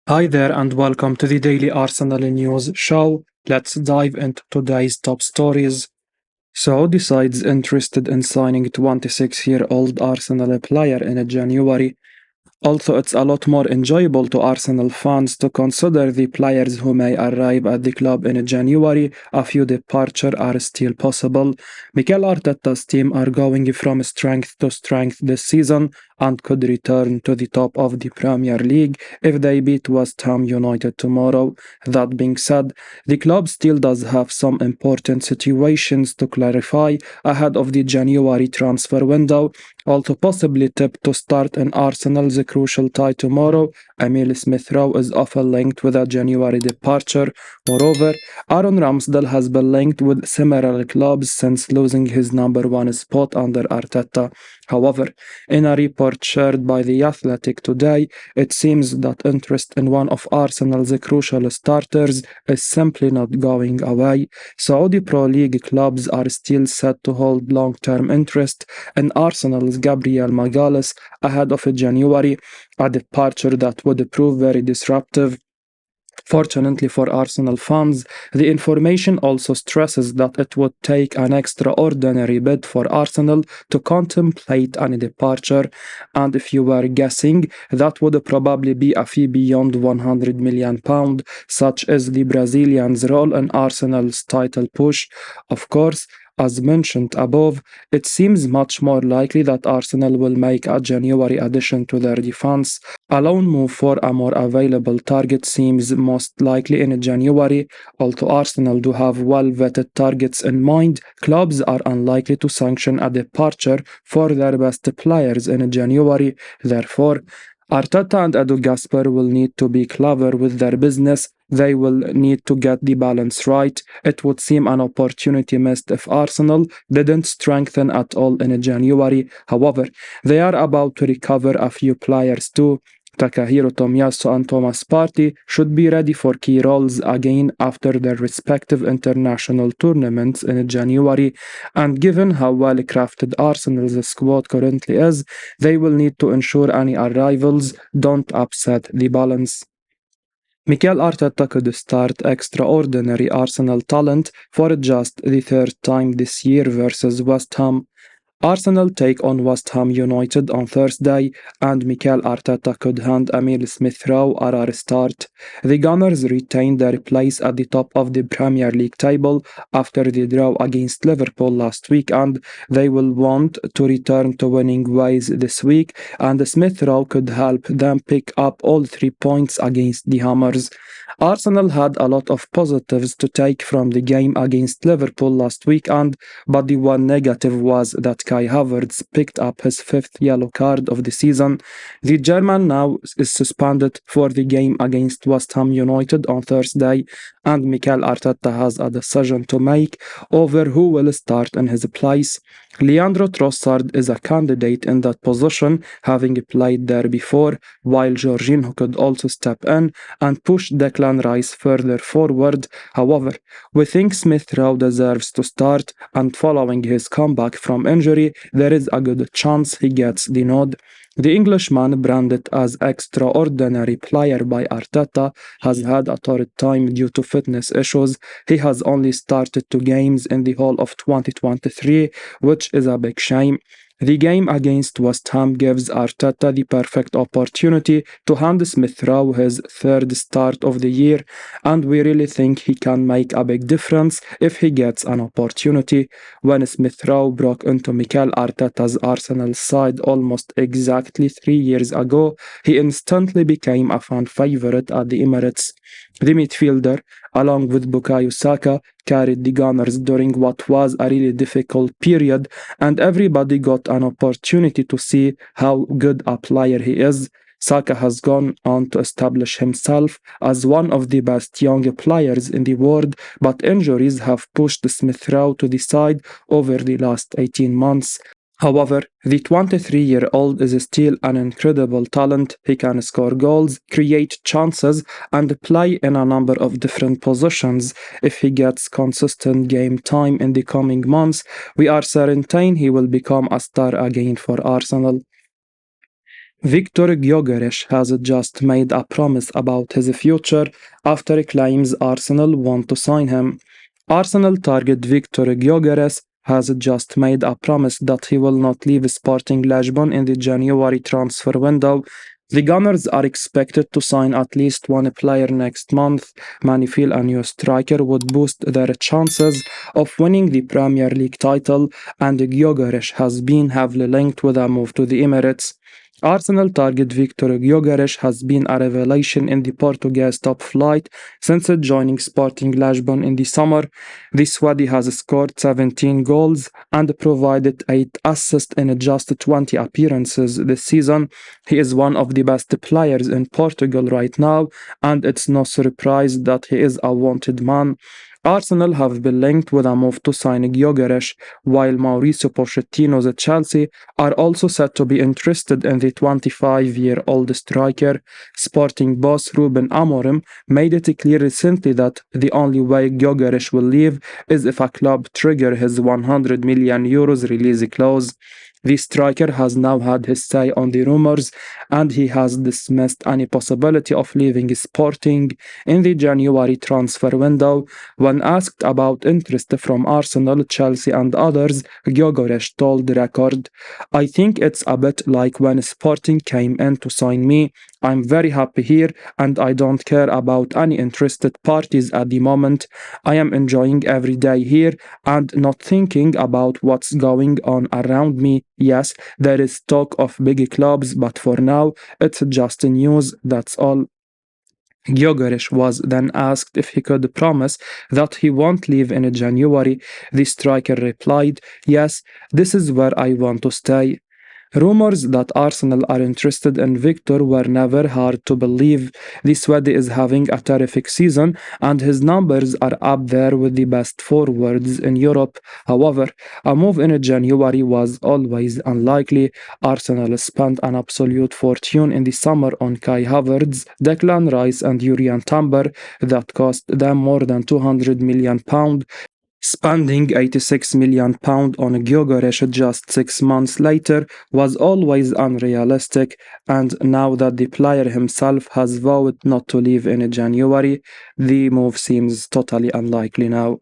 Hi there, and welcome to the Daily Arsenal News Show. Let's dive into today's top stories. So, decides interested in signing 26-year-old Arsenal player in January. Also, it's a lot more enjoyable to Arsenal fans to consider the players who may arrive at the club in January. A few departures are still possible. Mikel Arteta's team are going from strength to strength this season and could return to the top of the Premier League if they beat West Ham United tomorrow. That being said, the club still does have some important situations to clarify ahead of the January transfer window, also possibly tipped to start in Arsenal's crucial tie tomorrow. Emile Smith Rowe is often linked with a January departure. Moreover, Aaron Ramsdale has been linked with similar clubs since losing his number one spot under Arteta. However, in a report shared by The Athletic today, it seems that interest in one of Arsenal's crucial starters is simply not going away. Saudi Pro League clubs are still set to hold long-term interest in Arsenal's Gabriel Magalhaes ahead of January, a departure that would prove very disruptive. Fortunately for Arsenal fans, the information also stresses that it would take an extraordinary bid for Arsenal to contemplate any departure, and if you were guessing, that would probably be a fee beyond £100 million, such as the Brazilian's role in Arsenal's title push. Of course, as mentioned above, it seems much more likely that Arsenal will make a January addition to their defense. A loan move for a more available target seems most likely in January. Although Arsenal do have well-vetted targets in mind, clubs are unlikely to sanction a departure for their best players in January. Therefore, Arteta and Edu Gasper will need to be clever with their business. They will need to get the balance right. It would seem an opportunity missed if Arsenal didn't strengthen at all in January. However, they are about to recover a few players too. Takahiro Tomiyasu and Thomas Partey should be ready for key roles again after their respective international tournaments in January, and given how well crafted Arsenal's squad currently is, they will need to ensure any arrivals don't upset the balance. Mikel Arteta could start extraordinary Arsenal talent for just the third time this year versus West Ham. Arsenal take on West Ham United on Thursday, and Mikel Arteta could hand Emile Smith Rowe a rare start. The Gunners retained their place at the top of the Premier League table after the draw against Liverpool last week, and they will want to return to winning ways this week, and Smith Rowe could help them pick up all 3 points against the Hammers. Arsenal had a lot of positives to take from the game against Liverpool last weekend, but the one negative was that Kai Havertz picked up his fifth yellow card of the season. The German now is suspended for the game against West Ham United on Thursday, and Mikel Arteta has a decision to make over who will start in his place. Leandro Trossard is a candidate in that position, having played there before, while Jorginho could also step in and push Declan Rice further forward. However, we think Smith Rowe deserves to start, and following his comeback from injury, there is a good chance he gets the nod. The Englishman, branded as extraordinary player by Arteta, has had a torrid time due to fitness issues. He has only started 2 games in the whole of 2023, which is a big shame. The game against West Ham gives Arteta the perfect opportunity to hand Smith Rowe his third start of the year, and we really think he can make a big difference if he gets an opportunity. When Smith Rowe broke into Mikel Arteta's Arsenal side almost exactly 3 years ago, he instantly became a fan favourite at the Emirates. The midfielder, along with Bukayo Saka, carried the Gunners during what was a really difficult period, and everybody got an opportunity to see how good a player he is. Saka has gone on to establish himself as one of the best young players in the world, but injuries have pushed Smith Rowe to the side over the last 18 months. However, the 23-year-old is still an incredible talent. He can score goals, create chances, and play in a number of different positions. If he gets consistent game time in the coming months, we are certain he will become a star again for Arsenal. Viktor Gyökeres has just made a promise about his future after claims Arsenal want to sign him. Arsenal target Viktor Gyökeres has just made a promise that he will not leave Sporting Lisbon in the January transfer window. The Gunners are expected to sign at least one player next month. Many feel a new striker would boost their chances of winning the Premier League title, and Gyökeres has been heavily linked with a move to the Emirates. Arsenal target Viktor Gyökeres has been a revelation in the Portuguese top flight since joining Sporting Lisbon in the summer. The Swede has scored 17 goals and provided 8 assists in just 20 appearances this season. He is one of the best players in Portugal right now, and it's no surprise that he is a wanted man. Arsenal have been linked with a move to sign Gyökeres, while Mauricio Pochettino's Chelsea are also said to be interested in the 25-year-old striker. Sporting boss Ruben Amorim made it clear recently that the only way Gyökeres will leave is if a club trigger his €100 million release clause. The striker has now had his say on the rumors, and he has dismissed any possibility of leaving Sporting in the January transfer window. When asked about interest from Arsenal, Chelsea, and others, Gyökeres told the Record, "I think it's a bit like when Sporting came in to sign me. I'm very happy here, and I don't care about any interested parties at the moment. I am enjoying every day here and not thinking about what's going on around me. Yes, there is talk of big clubs, but for now, it's just news, that's all." Gyökeres was then asked if he could promise that he won't leave in January. The striker replied, "Yes, this is where I want to stay." Rumors that Arsenal are interested in Victor were never hard to believe. The Swede is having a terrific season, and his numbers are up there with the best forwards in Europe. However, a move in January was always unlikely. Arsenal spent an absolute fortune in the summer on Kai Havertz, Declan Rice, and Julian Timber that cost them more than £200 million. Spending £86 million on Gyökeres just 6 months later was always unrealistic, and now that the player himself has vowed not to leave in January, the move seems totally unlikely now.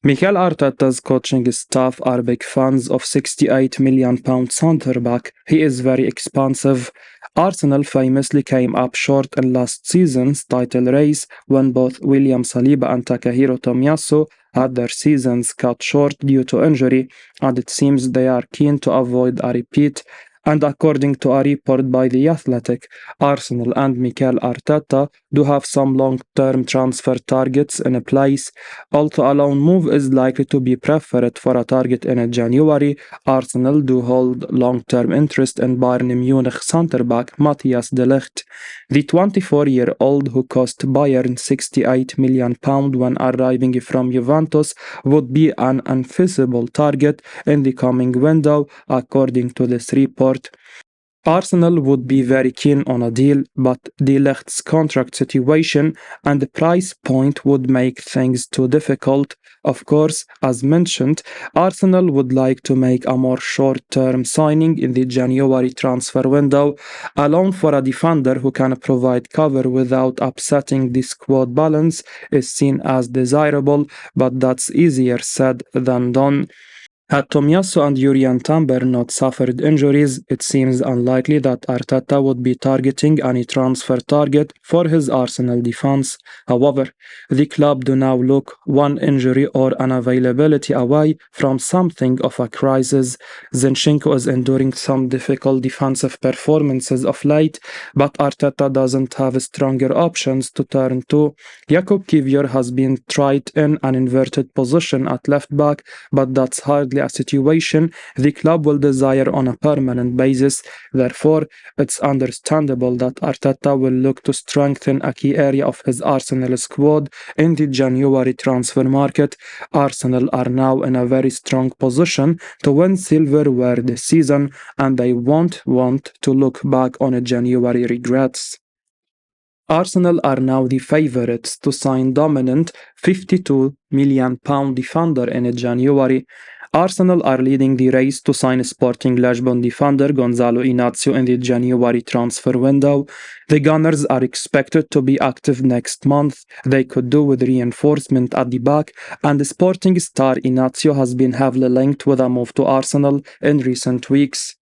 Mikel Arteta's coaching staff are big fans of £68 million centre-back. He is very expensive. Arsenal famously came up short in last season's title race when both William Saliba and Takahiro Tomiyasu had their seasons cut short due to injury, and it seems they are keen to avoid a repeat. And according to a report by The Athletic, Arsenal and Mikel Arteta do have some long-term transfer targets in place. Although a loan move is likely to be preferred for a target in January, Arsenal do hold long-term interest in Bayern Munich centre-back Matthias de Ligt. The 24-year-old who cost Bayern £68 million when arriving from Juventus would be an unfeasible target in the coming window, according to this report. Arsenal would be very keen on a deal, but De Ligt's contract situation and the price point would make things too difficult. Of course, as mentioned, Arsenal would like to make a more short-term signing in the January transfer window. A loan for a defender who can provide cover without upsetting the squad balance is seen as desirable, but that's easier said than done. Had Tomiyasu and Julian Timber not suffered injuries, it seems unlikely that Arteta would be targeting any transfer target for his Arsenal defense. However, the club do now look one injury or unavailability away from something of a crisis. Zinchenko is enduring some difficult defensive performances of late, but Arteta doesn't have stronger options to turn to. Jakub Kivior has been tried in an inverted position at left back, but that's hardly a situation the club will desire on a permanent basis. Therefore, it's understandable that Arteta will look to strengthen a key area of his Arsenal squad in the January transfer market. Arsenal are now in a very strong position to win silverware this season, and they won't want to look back on January regrets. Arsenal are now the favourites to sign dominant £52 million defender in January. Arsenal are leading the race to sign Sporting Lisbon defender Gonzalo Inacio in the January transfer window. The Gunners are expected to be active next month. They could do with reinforcement at the back, and the Sporting star Inacio has been heavily linked with a move to Arsenal in recent weeks.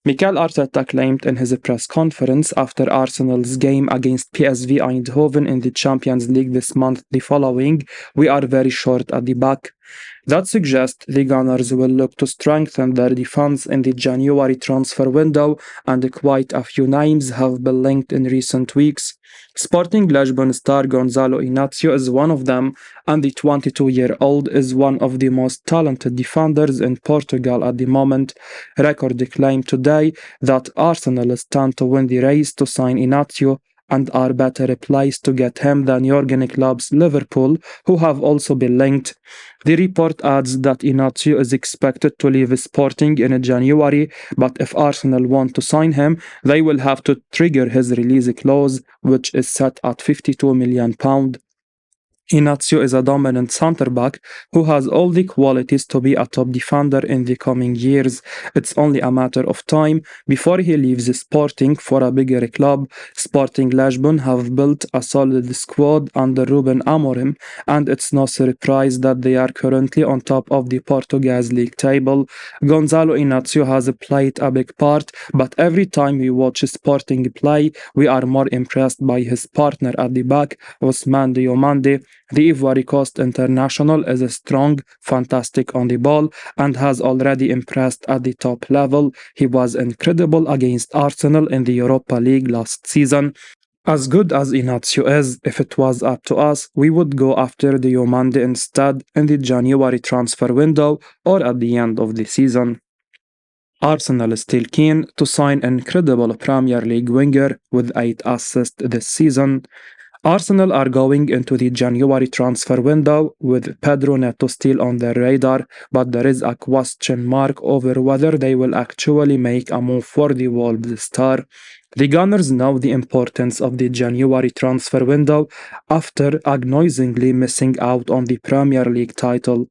Mikel Arteta claimed in his press conference after Arsenal's game against PSV Eindhoven in the Champions League this month the following: "We are very short at the back." That suggests the Gunners will look to strengthen their defense in the January transfer window, and quite a few names have been linked in recent weeks. Sporting Lisbon star Gonzalo Inacio is one of them, and the 22-year-old is one of the most talented defenders in Portugal at the moment. Record claimed today that Arsenal stand to win the race to sign Inacio and are better placed to get him than Jurgen Klopp's Liverpool, who have also been linked. The report adds that Inacio is expected to leave Sporting in January, but if Arsenal want to sign him, they will have to trigger his release clause, which is set at £52 million. Inacio is a dominant centre-back who has all the qualities to be a top defender in the coming years. It's only a matter of time before he leaves Sporting for a bigger club. Sporting Lisbon have built a solid squad under Ruben Amorim, and it's no surprise that they are currently on top of the Portuguese league table. Gonzalo Inacio has played a big part, but every time we watch Sporting play, we are more impressed by his partner at the back, Ousmane Diomande. The Ivory Coast international is strong, fantastic on the ball, and has already impressed at the top level. He was incredible against Arsenal in the Europa League last season. As good as Inacio is, if it was up to us, we would go after Diomande instead in the January transfer window or at the end of the season. Arsenal is still keen to sign an incredible Premier League winger with 8 assists this season. Arsenal are going into the January transfer window with Pedro Neto still on their radar, but there is a question mark over whether they will actually make a move for the Wolves star. The Gunners know the importance of the January transfer window after agonizingly missing out on the Premier League title.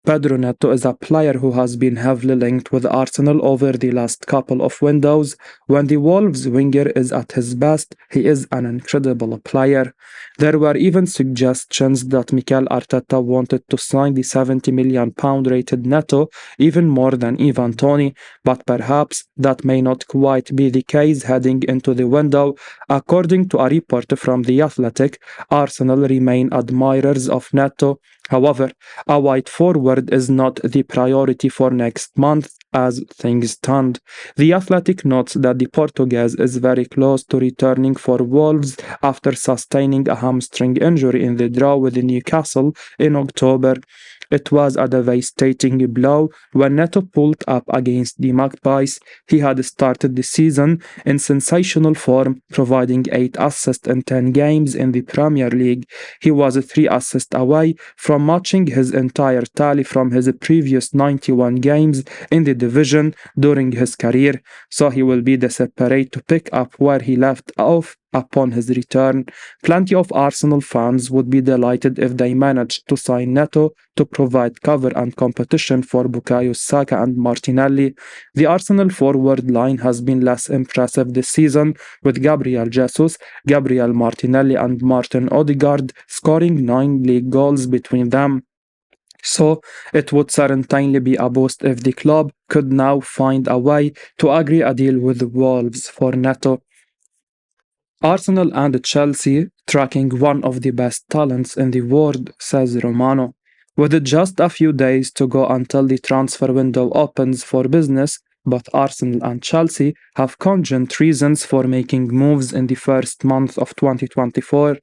Pedro Neto is a player who has been heavily linked with Arsenal over the last couple of windows. When the Wolves winger is at his best, he is an incredible player. There were even suggestions that Mikel Arteta wanted to sign the £70 million rated Neto even more than Ivan Toney, but perhaps that may not quite be the case heading into the window. According to a report from The Athletic, Arsenal remain admirers of Neto. However, a wide forward is not the priority for next month as things stand. The Athletic notes that the Portuguese is very close to returning for Wolves after sustaining a hamstring injury in the draw with Newcastle in October. It was a devastating blow when Neto pulled up against the Magpies. He had started the season in sensational form, providing 8 assists in 10 games in the Premier League. He was 3 assists away from matching his entire tally from his previous 91 games in the division during his career, so he will be desperate to pick up where he left off upon his return. Plenty of Arsenal fans would be delighted if they managed to sign Neto to provide cover and competition for Bukayo Saka and Martinelli. The Arsenal forward line has been less impressive this season, with Gabriel Jesus, Gabriel Martinelli and Martin Odegaard scoring 9 league goals between them. So it would certainly be a boost if the club could now find a way to agree a deal with the Wolves for Neto. Arsenal and Chelsea tracking one of the best talents in the world, says Romano. With just a few days to go until the transfer window opens for business, both Arsenal and Chelsea have cogent reasons for making moves in the first month of 2024.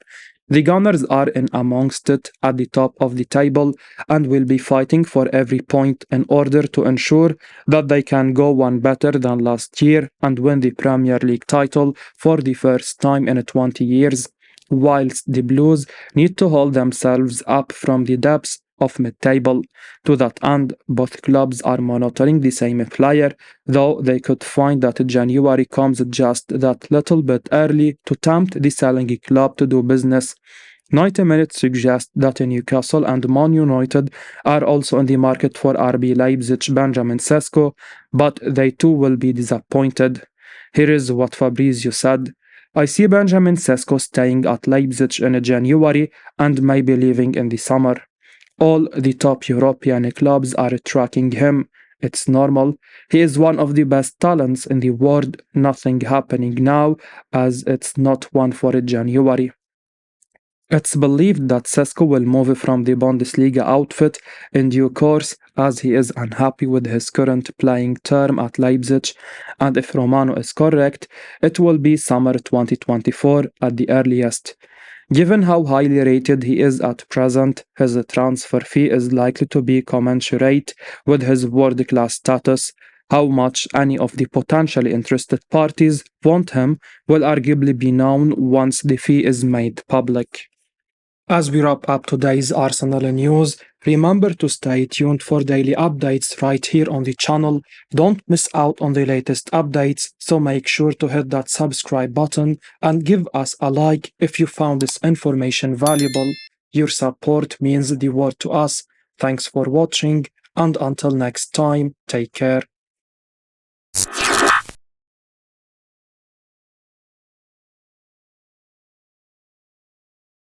The Gunners are in amongst it at the top of the table and will be fighting for every point in order to ensure that they can go one better than last year and win the Premier League title for the first time in 20 years, whilst the Blues need to hold themselves up from the depths of mid-table. To that end, both clubs are monitoring the same player, though they could find that January comes just that little bit early to tempt the selling club to do business. 90 minutes suggest that Newcastle and Man United are also in the market for RB Leipzig Benjamin Sesko, but they too will be disappointed. Here is what Fabrizio said. I see Benjamin Sesko staying at Leipzig in January and maybe leaving in the summer. All the top European clubs are tracking him. It's normal. He is one of the best talents in the world. Nothing happening now as it's not one for January. It's believed that Sesko will move from the Bundesliga outfit in due course as he is unhappy with his current playing term at Leipzig, and if Romano is correct, it will be summer 2024 at the earliest. Given how highly rated he is at present, his transfer fee is likely to be commensurate with his world class status. How much any of the potentially interested parties want him will arguably be known once the fee is made public. As we wrap up today's Arsenal news, remember to stay tuned for daily updates right here on the channel. Don't miss out on the latest updates, so make sure to hit that subscribe button and give us a like if you found this information valuable. Your support means the world to us. Thanks for watching, and until next time, take care.